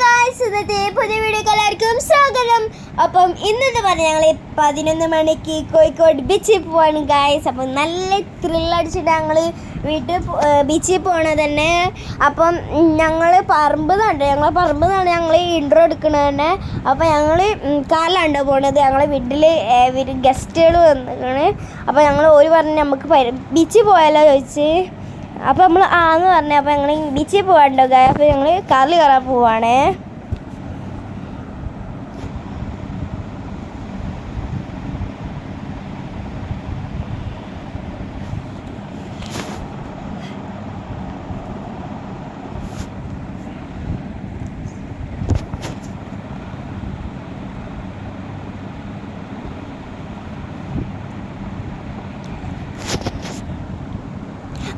Guys, ഇന്നത്തെ പുതിയ വീഡിയോക്ക് എല്ലാവർക്കും സ്വാഗതം. അപ്പം ഇന്നത്തെ പറഞ്ഞ ഞങ്ങൾ 11 മണിക്ക് കോഴിക്കോട് ബീച്ചിൽ പോവാണ് ഗായ്സ്. അപ്പം നല്ല ത്രില്ലടിച്ചിട്ട് ഞങ്ങൾ ബീച്ചിൽ പോകണത് തന്നെ. അപ്പം ഞങ്ങളെ പറമ്പ് നിന്നാണ് ഞങ്ങൾ ഇൻട്രോ എടുക്കുന്നത് തന്നെ. അപ്പം ഞങ്ങൾ കാറിലാണ്ടോ പോണത്. ഞങ്ങളെ വീട്ടിൽ ഗസ്റ്റുകൾ വന്നിരിക്കണ്. അപ്പോൾ ഞങ്ങൾ ഒരു പറഞ്ഞ് നമുക്ക് ബീച്ചിൽ പോയാലോ ചോദിച്ച്. അപ്പോൾ നമ്മൾ ആന്ന് പറഞ്ഞു. അപ്പോൾ ഞങ്ങൾ ബീച്ചിൽ പോകാണ്ടോ ഗായ. അപ്പോൾ ഞങ്ങൾ കാറിൽ കയറാൻ പോവാണേ.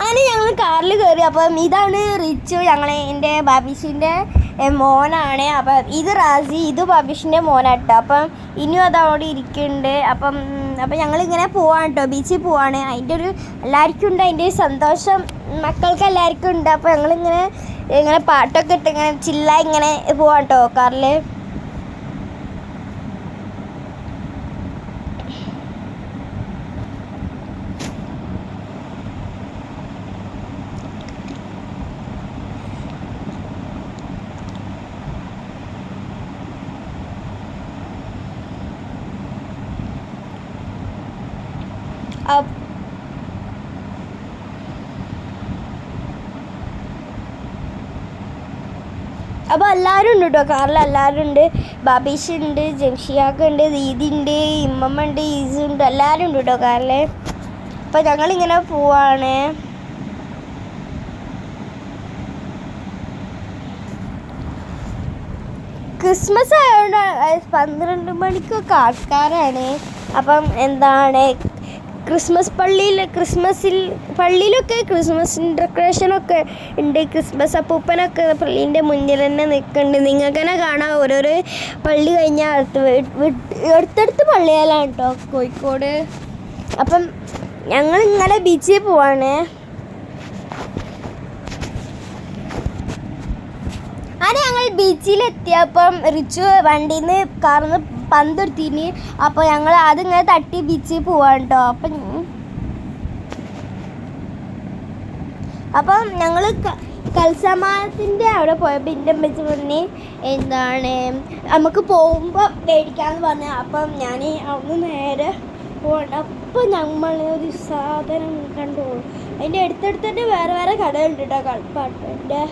അങ്ങനെ ഞങ്ങൾ കാറിൽ കയറി. അപ്പം ഇതാണ് റിച്ചു, എൻ്റെ ബാബീഷിൻ്റെ മോനാണ്. അപ്പം ഇത് റാസി, ഇത് ബാബീഷിൻ്റെ മോനാട്ടോ. അപ്പം ഇനിയും അത് അവിടെ ഇരിക്കുന്നുണ്ട്. അപ്പം ഞങ്ങളിങ്ങനെ പോവാണ് കേട്ടോ, ബീച്ചിൽ പോവാണ്. അതിൻ്റെ ഒരു എല്ലാവർക്കും ഉണ്ട്, അതിൻ്റെ ഒരു സന്തോഷം മക്കൾക്ക് എല്ലാവർക്കും ഉണ്ട്. അപ്പോൾ ഇങ്ങനെ പാട്ടൊക്കെ ഇട്ട് ഇങ്ങനെ ചില്ലായി ഇങ്ങനെ പോവാം കേട്ടോ കാറിൽ. അപ്പോൾ എല്ലാവരും ഉണ്ട് കേട്ടോ കാറിൽ. എല്ലാവരും ഉണ്ട്. ബാബീഷ് ഉണ്ട്, ജംഷിയാക്ക ഉണ്ട്, ദീദി ഉണ്ട്, ഇമ്മമ്മ ഉണ്ട്, ഈസു ഉണ്ട്, എല്ലാവരും ഉണ്ട് കേട്ടോ കാറിൽ. അപ്പോൾ ഞങ്ങളിങ്ങനെ പോവാണ്. ക്രിസ്മസ് ആയതുകൊണ്ട് 12 മണിക്കൊക്കെ ആൾക്കാരാണ്. അപ്പം പള്ളിയിലൊക്കെ ക്രിസ്മസ് ഡെക്കറേഷനൊക്കെ ഉണ്ട്. ക്രിസ്മസ് അപ്പൂപ്പനൊക്കെ പള്ളീൻ്റെ മുന്നിൽ തന്നെ നിൽക്കുന്നുണ്ട്. നിങ്ങൾക്ക് തന്നെ കാണാം. ഓരോരോ പള്ളി കഴിഞ്ഞാൽ അടുത്തടുത്ത് പള്ളികളാണ് കേട്ടോ കോഴിക്കോട്. അപ്പം ഞങ്ങളിങ്ങനെ ബീച്ചിൽ പോവാണ്. അങ്ങനെ ഞങ്ങൾ ബീച്ചിലെത്തിയപ്പം റിച്ചു വണ്ടിയിൽ നിന്ന് കാറിൽ നിന്ന് പന്തെടുത്തിന്. അപ്പോൾ ഞങ്ങൾ അതിങ്ങനെ തട്ടി ബീച്ചിൽ പോവാണ് കേട്ടോ. അപ്പം ഞങ്ങൾ കൽസമാനത്തിൻ്റെ അവിടെ പോയപ്പോൾ എൻ്റെ അമ്മച്ചി പറഞ്ഞ് നമുക്ക് പോകുമ്പോൾ മേടിക്കാമെന്ന് പറഞ്ഞു. അപ്പം ഞാൻ അവിടെ നേരെ പോകണ്ട. അപ്പം നമ്മൾ ഒരു സാധനം കണ്ടു. അതിൻ്റെ അടുത്തടുത്തന്നെ വേറെ കടകളുണ്ട് കേട്ടോ കളിപ്പാട്ടൻ്റെ.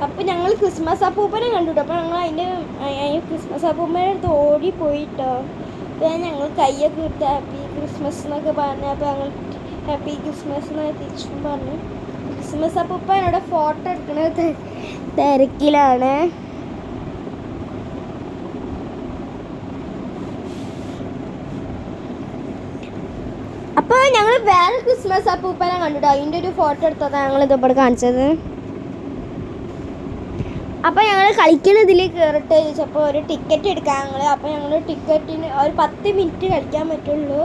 അപ്പം ഞങ്ങൾ ക്രിസ്മസ് അപ്പൂപ്പനെ കണ്ടുട്ടോ. അപ്പോൾ ഞങ്ങൾ അതിൻ്റെ ക്രിസ്മസ് അപ്പൂപ്പൻ്റെ അടുത്ത് ഓടിപ്പോയിട്ടോ. അപ്പോൾ ഞങ്ങൾ കയ്യൊക്കെ ഇട്ട് ഹാപ്പി ക്രിസ്മസ് എന്നൊക്കെ പറഞ്ഞു. അപ്പോൾ ഞങ്ങൾ ഹാപ്പി ക്രിസ്മസ് എന്നൊക്കെ തിരിച്ചും പറഞ്ഞു. ക്രിസ്മസ് അപ്പൂപ്പൻ അവിടെ ഫോട്ടോ എടുക്കുന്നത് തിരക്കിലാണ്. അപ്പോൾ ഞങ്ങൾ വേറെ ക്രിസ്മസ് അപ്പൂപ്പനെ കണ്ടുട്ടോ. അതിൻ്റെ ഒരു ഫോട്ടോ എടുത്തതാണ് ഞങ്ങൾ ഇതിപ്പോൾ കാണിച്ചത്. അപ്പോൾ ഞങ്ങൾ കളിക്കണതിൽ കയറിട്ട് ചോദിച്ചപ്പോൾ ഒരു ടിക്കറ്റ് എടുക്കാം ഞങ്ങൾ. അപ്പോൾ ഞങ്ങൾ ടിക്കറ്റിന് ഒരു 10 മിനിറ്റ് കളിക്കാൻ പറ്റുള്ളൂ.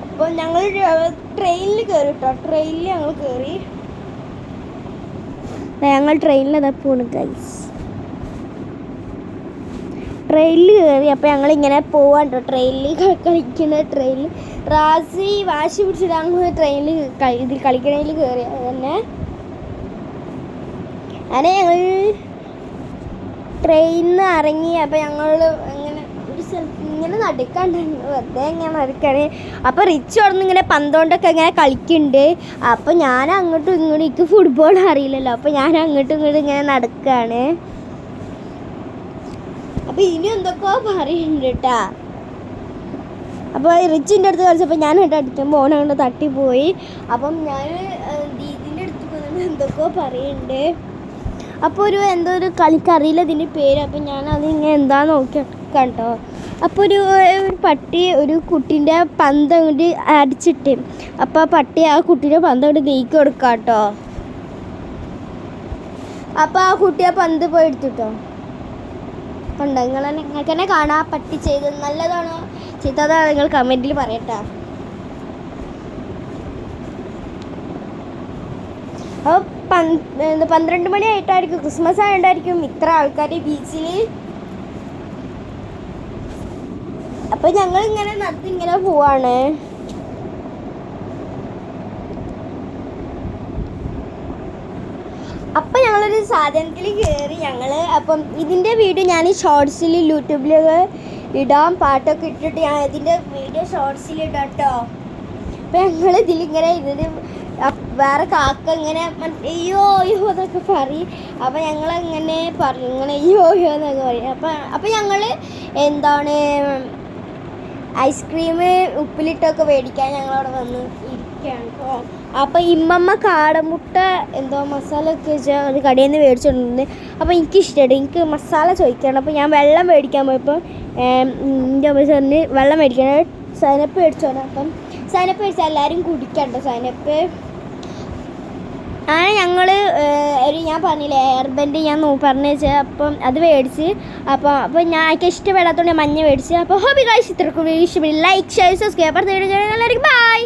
അപ്പോൾ ഞങ്ങൾ ട്രെയിനിൽ കയറി കേട്ടോ. ട്രെയിനിൽ ഞങ്ങൾ കയറി. ഞങ്ങൾ ട്രെയിനിൽ പോണു ഗൈസ്. ട്രെയിനിൽ കയറി. അപ്പോൾ ഞങ്ങളിങ്ങനെ പോവാൻ കേട്ടോ. ട്രെയിനിൽ ട്രെയിനിൽ റാസി വാശി പിടിച്ചിട്ട് ഞങ്ങൾ ട്രെയിനിൽ കളിക്കണതിൽ കയറി. തന്നെ അങ്ങനെ ഞങ്ങൾ ട്രെയിനിൽ നിന്ന് ഇറങ്ങി. അപ്പോൾ ഞങ്ങൾ ഇങ്ങനെ ഒരു സ്ഥലത്ത് ഇങ്ങനെ നടക്കാണ്ടായിരുന്നു, വെറുതെ ഇങ്ങനെ നടക്കണേ. അപ്പോൾ റിച്ച് അവിടെ നിന്ന് ഇങ്ങനെ പന്തുകൊണ്ടൊക്കെ ഇങ്ങനെ കളിക്കുന്നുണ്ട്. അപ്പോൾ ഞാൻ അങ്ങോട്ടും ഇങ്ങോട്ടും, എനിക്ക് ഫുട്ബോൾ അറിയില്ലല്ലോ, അപ്പോൾ ഞാൻ അങ്ങോട്ടും ഇങ്ങോട്ടും ഇങ്ങനെ നടക്കുകയാണ്. അപ്പോൾ ഇനി എന്തൊക്കെയോ പറയുന്നുണ്ട് കേട്ടാ. അപ്പോൾ റിച്ചിൻ്റെ അടുത്ത് കളിച്ചപ്പോൾ ഞാൻ എൻ്റെ അടുത്തുമ്പോൾ ഓണ തട്ടിപ്പോയി. അപ്പം ഞാൻ ദീദിൻ്റെ അടുത്ത് പോകുന്നത് എന്തൊക്കെയോ പറയുന്നുണ്ട്. അപ്പോൾ എന്തോ ഒരു കളിക്കറിയില്ല ഇതിൻ്റെ പേര്. അപ്പോൾ ഞാനത് ഇങ്ങനെ എന്താണെന്ന് നോക്കി കേട്ടോ. അപ്പോൾ ഒരു പട്ടി ഒരു കുട്ടീൻ്റെ പന്ത് അങ്ങോട്ട് അടിച്ചിട്ട്, അപ്പോൾ ആ പട്ടി ആ കുട്ടീൻ്റെ പന്ത് അങ്ങോട്ട് നീക്കി കൊടുക്കാം കേട്ടോ. അപ്പോൾ ആ കുട്ടി ആ പന്ത് പോയി എടുത്തിട്ടോ. കണ്ടോ, നിങ്ങൾക്ക് തന്നെ കാണാം പട്ടി ചെയ്തത് നല്ലതാണോ ചീത്തതാണോ നിങ്ങൾ കമൻറ്റിൽ പറയട്ടോ. അപ്പോൾ 12 മണിയായിട്ടായിരിക്കും, ക്രിസ്മസ് ആയതുകൊണ്ടായിരിക്കും ഇത്ര ആൾക്കാർ ബീച്ചിൽ. അപ്പോൾ ഞങ്ങളിങ്ങനെ നടത്തിങ്ങനെ പോവാണ്. അപ്പം ഞങ്ങളൊരു സാധനത്തിൽ കയറി അപ്പം ഇതിൻ്റെ വീഡിയോ ഞാൻ ഷോർട്സിൽ യൂട്യൂബിലൊക്കെ ഇടാം, പാട്ടൊക്കെ ഇട്ടിട്ട് ഞാൻ ഇതിൻ്റെ വീഡിയോ ഷോർട്സിൽ ഇടാം കേട്ടോ. അപ്പം ഞങ്ങൾ ഇതിലിങ്ങനെ ഇതിന് വേറെ കാക്ക ഇങ്ങനെ അയ്യോ അയ്യോ എന്നൊക്കെ പറയും. അപ്പം ഞങ്ങളങ്ങനെ പറയും ഇങ്ങനെ അയ്യോ അയ്യോ എന്നൊക്കെ പറയും. അപ്പം ഞങ്ങൾ എന്താണ് ഐസ്ക്രീം ഉപ്പിലിട്ടൊക്കെ മേടിക്കാൻ ഞങ്ങളവിടെ വന്ന് ഇരിക്കുകയാണ് കേട്ടോ. അപ്പോൾ ഇമ്മമ്മ കാടമുട്ട എന്തോ മസാല ഒക്കെ വെച്ചാൽ അത് കടയിൽ നിന്ന് മേടിച്ചിട്ടുണ്ട്. അപ്പോൾ എനിക്കിഷ്ടമാണ്, എനിക്ക് മസാല ചോദിക്കണം. അപ്പോൾ ഞാൻ വെള്ളം മേടിക്കാൻ പോയപ്പോൾ എൻ്റെ അമ്മ സാറിന് വെള്ളം മേടിക്കണം, സൈനപ്പ് മേടിച്ചോണം. അപ്പം സൈനപ്പ് മേടിച്ചാൽ എല്ലാവരും കുടിക്കണ്ടോ സൈനപ്പ്. അങ്ങനെ ഞങ്ങൾ ഞാൻ പറഞ്ഞില്ലേ എയർബെൻഡ് ഞാൻ പറഞ്ഞു വെച്ചാൽ അപ്പം അത് മേടിച്ച്. അപ്പോൾ ഞാൻ എനിക്ക് ഇഷ്ടപ്പെടാത്തതുകൊണ്ട് മഞ്ഞ മേടിച്ച്. അപ്പോൾ ഹോബി ഗൈസ് ഇത്രക്കും ഇഷ്ടപ്പെടില്ല, ലൈക്ക് ഷെയർ സബ്സ്ക്രൈബ്. എല്ലാവർക്കും ബൈ.